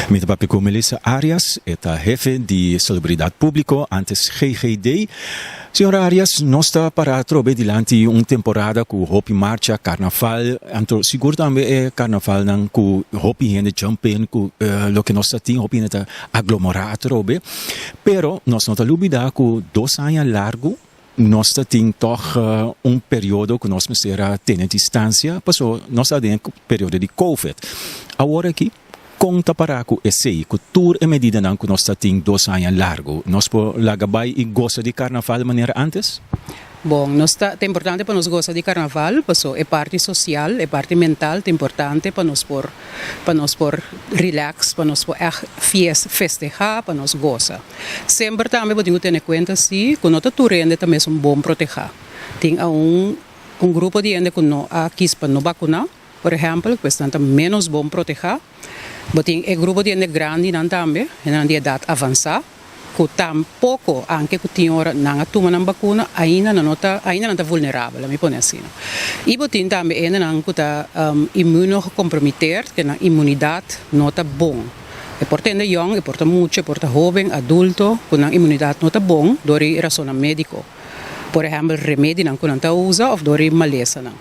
Met de papi com Melissa Arias, eta jefe de celebridade público antes GGD. Senhora Arias, nós está para trobe diante temporada com hopi marcha carnaval, anto seguro também é carnaval não com hopi hende jumping com lo que nós tem hopi neta aglomerado trobe, pero nós não tá lubida com 2 anos largo. Nós temos toch período que nós precisamos ter distância, passou nós temos período de Covid. Agora aqui conta para que esse que tour e medida não que nós temos 2 anos largo, nós por lagabai e gosta de carnaval de maneira antes? Bom, é importante para nós gostar de carnaval, porque é parte social, é parte mental, é importante para nós por relax, para nós por festejar, para nós gostar. Sempre também podemos ter em conta que quando tour ainda também é bom proteger. Tem grupo de gente que não quis para não vacinar, por exemplo, que está menos bom proteger. Tem grupo de gente grande também, de idade avançada. Que tampouco, anche que tinha hora não toma na vacuna, ainda não está vulnerável, me põe assim. E tem também ainda não está imunocomprometido, que a imunidade não está bom. É portanto jong, é portanto muito, é portanto jovem, adulto, com a imunidade não está bom, dori razão médico. Por exemplo, remédio não está usa ou dori maleza não.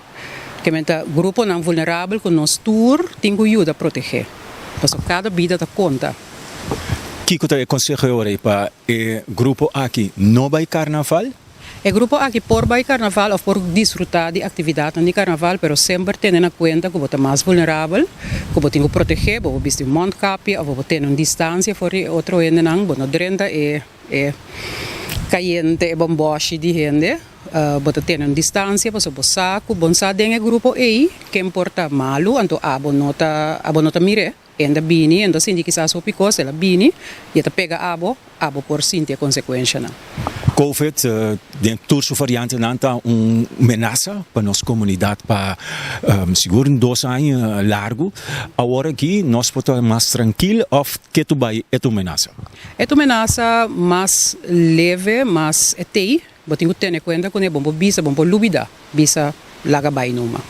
Que menta grupo não vulnerável que nós tour tem que ajudar a proteger. Porque cada vida está conta. Kiko te aconselho para o grupo aqui não vai carnaval? O grupo aqui por vai carnaval ou por desfrutar de atividade de carnaval, pero sempre tendo em conta que você é mais vulnerável, que você tem que proteger, você vestir mondcap, ou você tem uma distância for outro ende não, você não drenta caliente e bomboche de gente. Você tem uma distância, você saco, você sabe que o grupo aí que importa malu, então abonota mire. Enda bini, enda sindi quizás o picos, ela bini, e ela pega abo por sinti a consequência. Covid, dentro da variante, não está ameaça para a nossa comunidade, para seguro 2 anos largo. Agora aqui, nós podemos mais tranquilo, ou que tu vai é uma ameaça? É uma ameaça mais leve, mais etei, você tem que ter em conta que é bom bisa, bom lubida, bisa lagabay numa.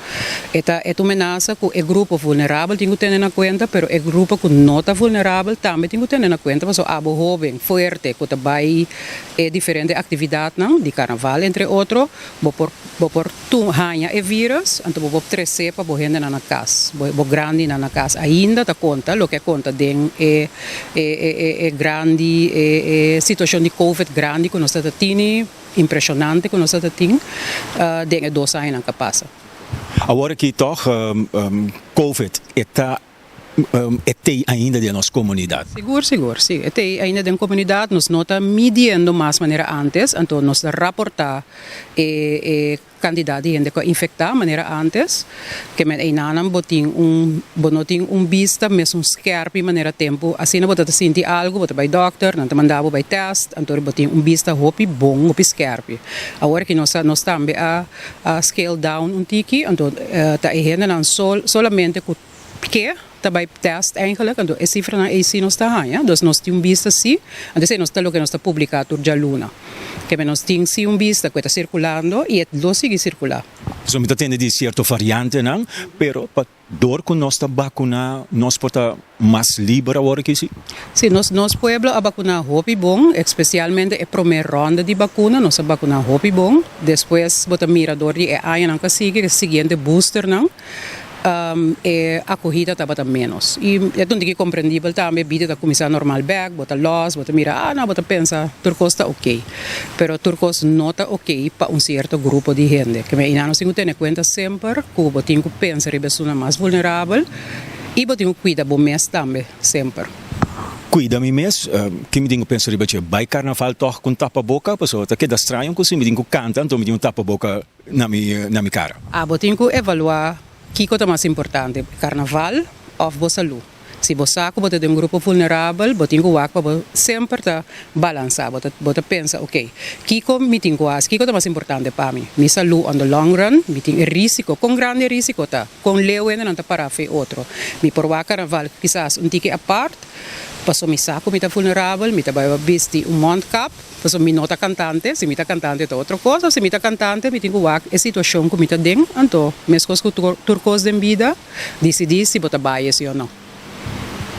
Esta é uma ameaça que o grupo vulnerável tem que ter em conta, pero o grupo que não está vulnerável também tem que ter em conta, porque o jovem, forte, que também é diferente atividade de carnaval, entre outros, por tu hanha e vírus, então vou trazer para gente na casa, vou grande na casa, ainda está conta, o que conta é grande, situação de Covid grande que nós temos, impressionante que nós temos, de 2 anos que passa. Agora que toch Covid está ainda da nossa comunidade. Seguro, sim. Até ainda da comunidade, nós não estamos medindo mais maneira antes, então nós rapportar quantidade de gente que infectar maneira antes, que me ainda bonoting vista, mesmo scarpe maneira tempo, assim não botar sentir algo, botar by doctor, não te mandava by test, então botar vista hopi bom, hopi scarpe. Agora que nós também a scale down tiki, então tá aí não solamente que também test eigenlijk, então a cifra na AC não está aí, então nós temos vista sim, então nós temos o que nós está publicado já luna, que nós temos sim vista que está circulando e lo sigue circular. So me tende de certo variante não, pero dor com nós vacuna, nós pode mais livre agora que sim. Sim, nós pueblo a vacunar hopi bom, especialmente a primeira ronda de vacuna, nós a vacunar hopi bom, depois bota mirador de aí não que sigue, seguinte booster não. A corrida estava menos. E é tudo que compreendível também, a vida está começando normal back, bota loss, bota mira, não, bota pensa, Turcos está ok. Pero Turcos não está ok para certo grupo de gente. Que me não se tem em conta sempre que você tem que pensar em pessoa mais vulnerável e você tem que cuidar do mês também, sempre. Cuida-me mesmo, que me digo pensar que vai carnaval toch com tapa-boca, pessoa, que dá estranho que se me digo canta, então me digo tapa-boca na minha cara. Você tem que evaluar o que é mais importante, carnaval ou a saúde. Se você tem um grupo vulnerável, você tem que sempre balançar, você pensa, ok, o que é mais importante para mim? Minha saúde on the long run, eu tenho risco, com grande risco, com leu ainda não está para fazer outro. Me por o carnaval, quizás tique à parte, Paso mi saco, mi vulnerable, mi vai vestir mondcap, paso mi nota cantante, se mi cantante é outra coisa, se mi cantante, mi tenho a situação que mi den, então, mesmo com turcos de vida, decidi se botar baia ou não.